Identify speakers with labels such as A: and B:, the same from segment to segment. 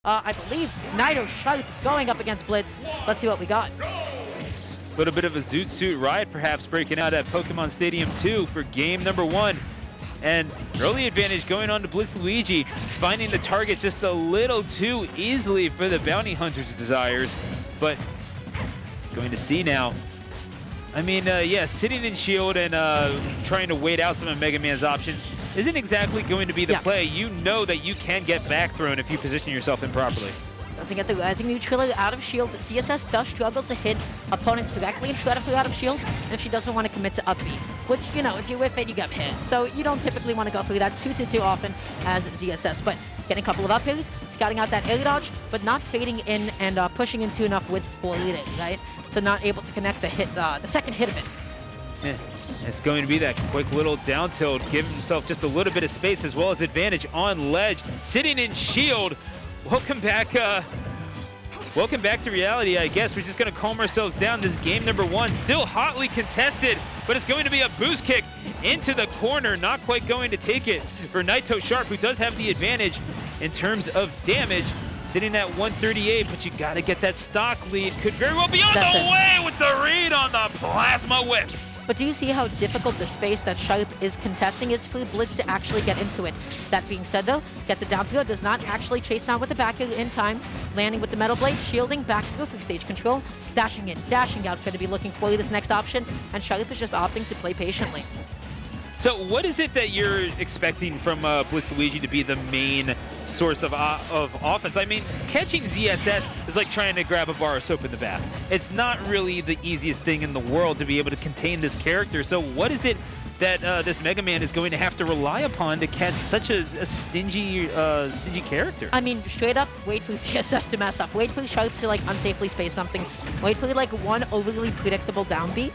A: I believe naitosharp going up against Blitz. Let's see what we got.
B: A little bit of a Zoot Suit Riot perhaps breaking out at Pokemon Stadium 2 for game number 1. And early advantage going on to BlitzLuigy, finding the target just a little too easily for the bounty hunter's desires. But going to see now. I mean, yeah, sitting in shield and trying to wait out some of Mega Man's options isn't exactly going to be the play. You know that you can get back thrown if you position yourself improperly.
A: Doesn't get the rising neutrality out of shield. ZSS does struggle to hit opponents directly in front of her out of shield, and if she doesn't want to commit to up B, which, you know, if you whiff it, you get hit. So you don't typically want to go through that too often as ZSS, but getting a couple of up A's, scouting out that air dodge, but not fading in and pushing into enough with fleeting, right? So not able to connect the hit, the second hit of it.
B: Yeah. It's going to be that quick little down tilt, giving himself just a little bit of space as well as advantage on ledge, sitting in shield. Welcome back to reality, I guess. We're just going to calm ourselves down. This is game number 1, still hotly contested, but it's going to be a boost kick into the corner. Not quite going to take it for naitosharp, who does have the advantage in terms of damage, sitting at 138, but you got to get that stock lead. Could very well be on the way with the read on the plasma whip.
A: But do you see how difficult the space that Sharp is contesting is for Blitz to actually get into it? That being said, though, gets it down through, does not actually chase down with the back in time, landing with the Metal Blade, shielding back through for stage control, dashing in, dashing out, going to be looking for this next option, and Sharp is just opting to play patiently.
B: So what is it that you're expecting from BlitzLuigy to be the main source of offense? I mean, catching ZSS is like trying to grab a bar of soap in the bath. It's not really the easiest thing in the world to be able to contain this character. So what is it that this Mega Man is going to have to rely upon to catch such a stingy character?
A: I mean, straight up, wait for ZSS to mess up. Wait for Sharp to, like, unsafely space something. Wait for, like, one overly predictable down B.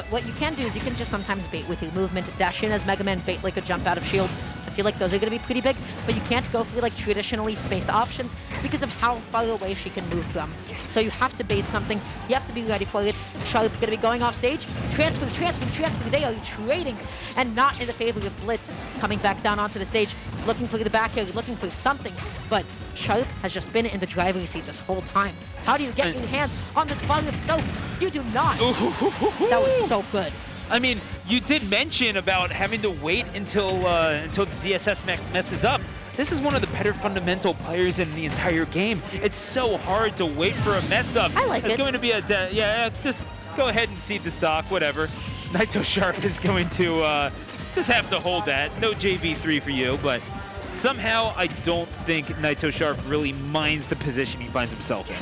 A: What you can do is you can just sometimes bait with your movement. Dash in as Mega Man, bait like a jump out of shield. I feel like those are going to be pretty big, but you can't go through, like, traditionally spaced options because of how far away she can move from. So you have to bait something. You have to be ready for it. Sharp going to be going off stage. Transfer. They are trading, and not in the favor of Blitz. Coming back down onto the stage, looking for the back air, looking for something. But Sharp has just been in the driver's seat this whole time. How do you get your hands on this bar of soap? You do not. That was so good.
B: I mean, you did mention about having to wait until the ZSS messes up. This is one of the better fundamental players in the entire game. It's so hard to wait for a mess up.
A: I like it.
B: It's going to be just go ahead and seed the stock, whatever. naitosharp is going to just have to hold that. No JV3 for you, but somehow I don't think naitosharp really minds the position he finds himself in.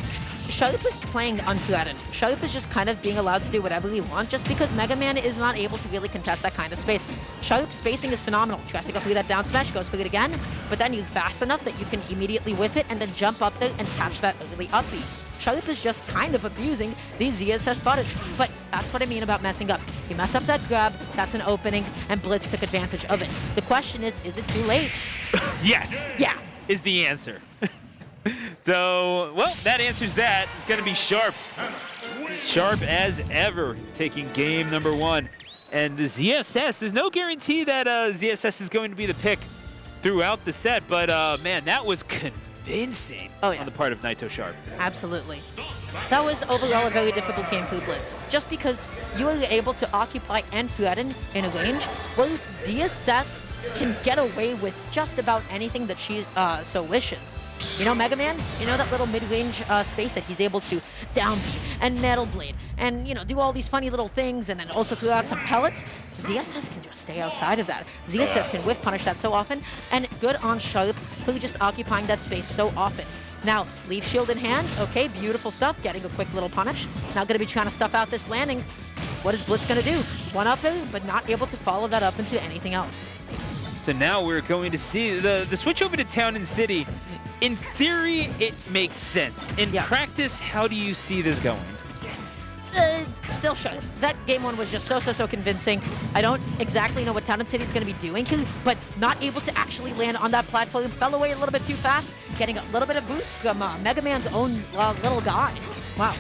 A: Sharp is playing unthreatened. Sharp is just kind of being allowed to do whatever he wants just because Mega Man is not able to really contest that kind of space. Sharp's spacing is phenomenal. Tries to go through that down smash, goes for it again, but then you're fast enough that you can immediately whiff it and then jump up there and catch that early up B. Sharp is just kind of abusing these ZSS buttons, but that's what I mean about messing up. You mess up that grab, that's an opening, and Blitz took advantage of it. The question is it too late?
B: Yes!
A: Yeah.
B: Is the answer. So, well, that answers that. It's going to be Sharp. Sharp as ever, taking game number 1. And the ZSS, there's no guarantee that ZSS is going to be the pick throughout the set, but man, that was convincing on the part of naitosharp.
A: Absolutely. That was overall a very difficult game for Blitz, just because you were able to occupy and threaten in a range where ZSS can get away with just about anything that she so wishes. You know, Mega Man, you know that little mid-range space that he's able to down B and Metal Blade and, you know, do all these funny little things and then also throw out some pellets? ZSS can just stay outside of that. ZSS can whiff punish that so often, and good on Sharp for just occupying that space so often. Now, leaf shield in hand, okay, beautiful stuff, getting a quick little punish. Now gonna be trying to stuff out this landing. What is Blitz gonna do? One up it, but not able to follow that up into anything else.
B: So now we're going to see the switch over to Town and City. In theory, it makes sense. In practice, how do you see this going?
A: Still Sharp. That game 1 was just so convincing. I don't exactly know what Town and City is going to be doing here, but not able to actually land on that platform. Fell away a little bit too fast, getting a little bit of boost from Mega Man's own little guy. Wow.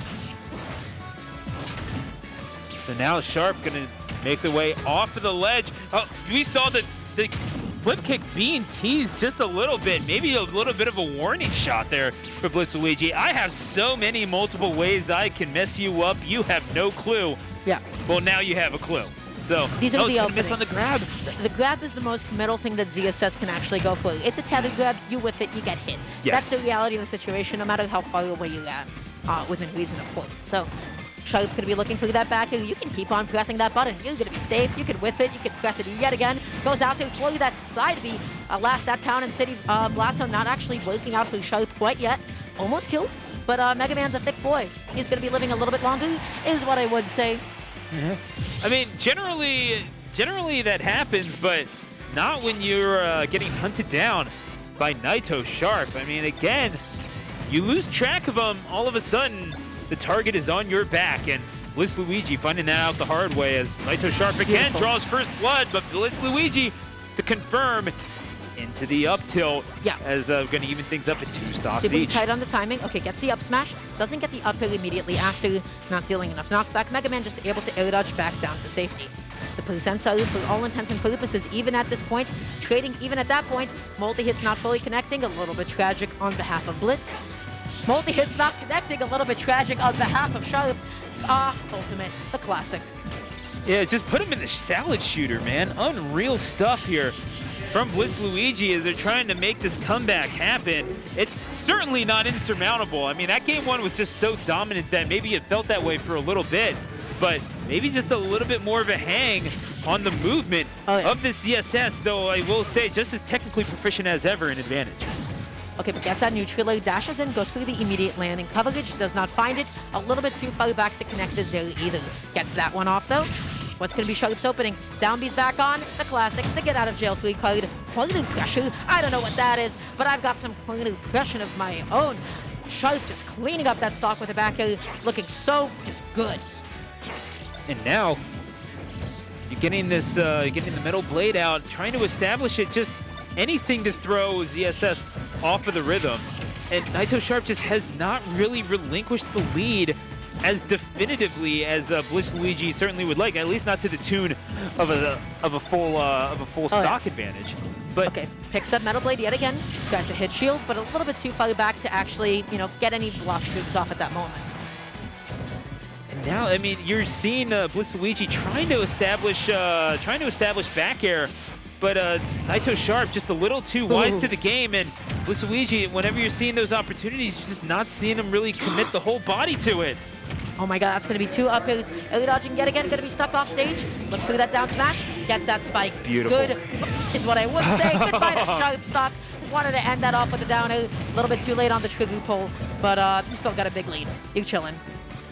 B: So now Sharp going to make the way off of the ledge. Oh, we saw the flip kick being teased just a little bit. Maybe a little bit of a warning shot there for BlitzLuigy. I have so many multiple ways I can mess you up. You have no clue.
A: Yeah.
B: Well, now you have a clue. So
A: these are the
B: miss on the grab.
A: The grab is the most committal thing that ZSS can actually go for. It's a tether grab. You whiff it, you get hit.
B: Yes.
A: That's the reality of the situation, no matter how far away you are, within reason, of course. So Charlotte's going to be looking for that back air. You can keep on pressing that button. You're going to be safe. You can whiff it. You can press it yet again. Goes out there for that side B. Last that Town and City Blasto not actually working out for Charlotte quite yet. Almost killed, but Mega Man's a thick boy. He's going to be living a little bit longer, is what I would say.
B: I mean, generally that happens, but not when you're getting hunted down by naitosharp. I mean, again, you lose track of him. All of a sudden, the target is on your back, and BlitzLuigy finding that out the hard way as naitosharp again draws first blood, but BlitzLuigy to confirm into the up tilt as going to even things up at 2 stocks
A: Super
B: each.
A: tight on the timing. Okay, gets the up smash. Doesn't get the up air immediately after, not dealing enough knockback. Mega Man just able to air dodge back down to safety. The percent salute for all intents and purposes, even at this point, trading even at that point. Multi-hits not fully connecting, a little bit tragic on behalf of Blitz. Multi-hits not connecting, a little bit tragic on behalf of Sharp. Ultimate, the classic.
B: Yeah, just put him in the salad shooter, man. Unreal stuff here from BlitzLuigy as they're trying to make this comeback happen. It's certainly not insurmountable. I mean, that game 1 was just so dominant that maybe it felt that way for a little bit, but maybe just a little bit more of a hang on the movement of the ZSS, though I will say just as technically proficient as ever in advantage.
A: Okay, but gets that neutral air, dashes in, goes for the immediate landing coverage, does not find it. A little bit too far back to connect the zero either. Gets that one off, though. What's going to be Sharp's opening? Down B's back on, the classic, the get out of jail free card. Corner pressure, I don't know what that is, but I've got some corner pressure of my own. Sharp just cleaning up that stock with a back air, looking so just good.
B: And now, you're getting this, getting the middle blade out, trying to establish it, just anything to throw ZSS off of the rhythm. And naitosharp just has not really relinquished the lead as definitively as BlitzLuigy certainly would like, at least not to the tune of a full stock advantage. But
A: okay, picks up Metal Blade yet again, tries to hit shield, but a little bit too far back to actually, get any block streaks off at that moment.
B: And now, I mean, you're seeing BlitzLuigy trying to establish back air, but naitosharp just a little too wise to the game, and BlitzLuigy, whenever you're seeing those opportunities, you're just not seeing him really commit the whole body to it.
A: Oh my god, that's going to be 2 up airs. Air dodging yet again, going to be stuck off stage. Looks for that down smash, gets that spike.
B: Beautiful.
A: Good is what I would say. Goodbye to Sharp stock. Wanted to end that off with a down air. A little bit too late on the trigger pull, but you still got a big lead. You're chilling.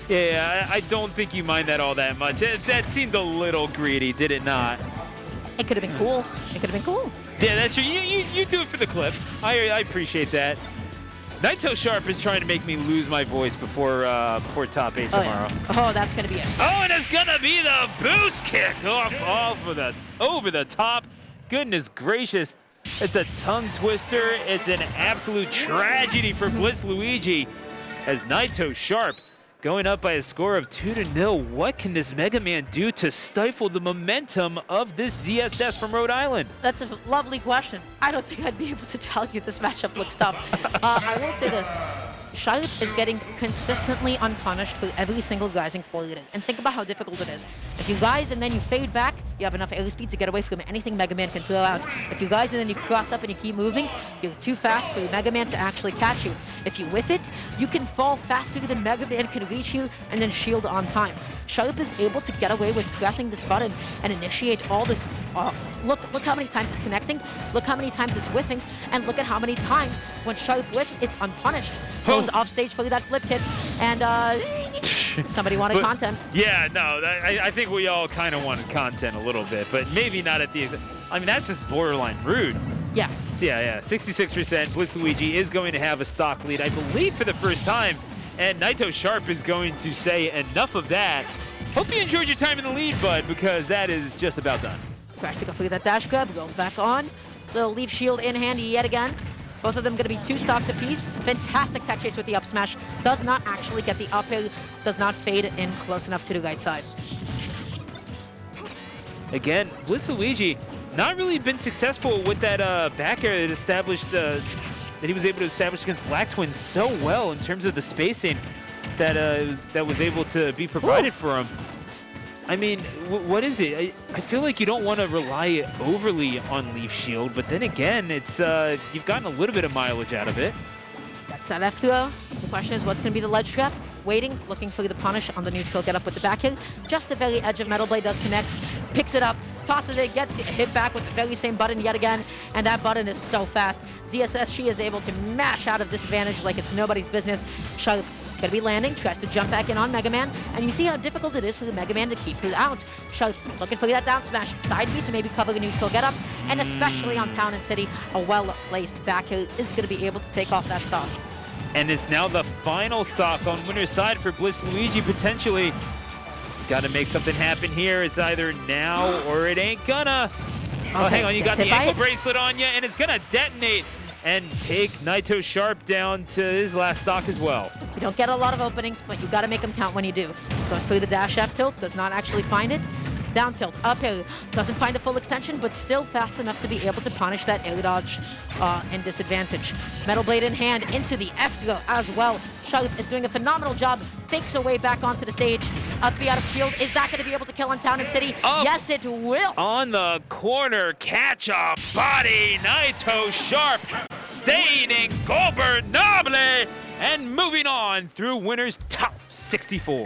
B: Yeah, I don't think you mind that all that much. That seemed a little greedy, did it not?
A: It could have been cool. It could have been cool.
B: Yeah, that's true. You do it for the clip. I appreciate that. naitosharp is trying to make me lose my voice before top 8 tomorrow.
A: Oh, that's going to be it.
B: Oh, and it's going to be the boost kick over the top. Goodness gracious. It's a tongue twister. It's an absolute tragedy for BlitzLuigy as naitosharp going up by a score of 2-0. What can this Mega Man do to stifle the momentum of this ZSS from Rhode Island?
A: That's a lovely question. I don't think I'd be able to tell you this matchup looks tough. I will say this. Charlotte is getting consistently unpunished for every single rising forward. And think about how difficult it is. If you rise and then you fade back, you have enough airspeed to get away from anything Mega Man can throw out. If you rise and then you cross up and you keep moving, you're too fast for Mega Man to actually catch you. If you whiff it, you can fall faster than Mega Man can reach you and then shield on time. Charlotte is able to get away with pressing this button and initiate all this. Look how many times it's connecting, look how many times it's whiffing, and look at how many times when Charlotte whiffs, it's unpunished. Goes off stage for that flip hit, and somebody wanted content.
B: Yeah, no, I think we all kind of wanted content a little bit, but maybe not at the. I mean, that's just borderline rude.
A: Yeah.
B: Yeah. 66%. BlitzLuigy is going to have a stock lead, I believe, for the first time, and naitosharp is going to say enough of that. Hope you enjoyed your time in the lead, bud, because that is just about done.
A: Tries to go for that dash grab, goes back on. Little leaf shield in handy yet again. Both of them going to be 2 stocks apiece. Fantastic tech chase with the up smash. Does not actually get the up air. Does not fade in close enough to the right side.
B: Again, BlitzLuigy not really been successful with that back air that established, that he was able to establish against Black Twins so well in terms of the spacing that that was able to be provided for him. I mean, what is it? I feel like you don't want to rely overly on Leaf Shield, but then again, it's you've gotten a little bit of mileage out of it.
A: That's that F throw. The question is, what's going to be the ledge trap? Waiting, looking for the punish on the neutral, get up with the back hit. Just the very edge of Metal Blade does connect, picks it up, tosses it, gets hit back with the very same button yet again, and that button is so fast. ZSSG is able to mash out of disadvantage like it's nobody's business. Sharp gonna be landing, tries to jump back in on Mega Man, and you see how difficult it is for the Mega Man to keep her out. Sharp looking for that down smash, side B to maybe cover the neutral get up, and especially on Town and City, a well-placed back hit is gonna be able to take off that stock.
B: And it's now the final stock on winner's side for BlitzLuigy, potentially. Got to make something happen here. It's either now or it ain't gonna. Oh, hang on, you got the ankle bracelet on you, and it's gonna detonate and take naitosharp down to his last stock as well.
A: You don't get a lot of openings, but you got to make them count when you do. Goes through the dash F tilt, does not actually find it. Down tilt, up air, doesn't find a full extension, but still fast enough to be able to punish that air dodge and disadvantage. Metal Blade in hand into the F throw as well. Sharp is doing a phenomenal job, fakes her way back onto the stage. Up B out of shield, is that going to be able to kill on Town and City? Yes, it will.
B: On the corner, catch a body, naitosharp, staying in Goldberg Noble, and moving on through winner's top 64.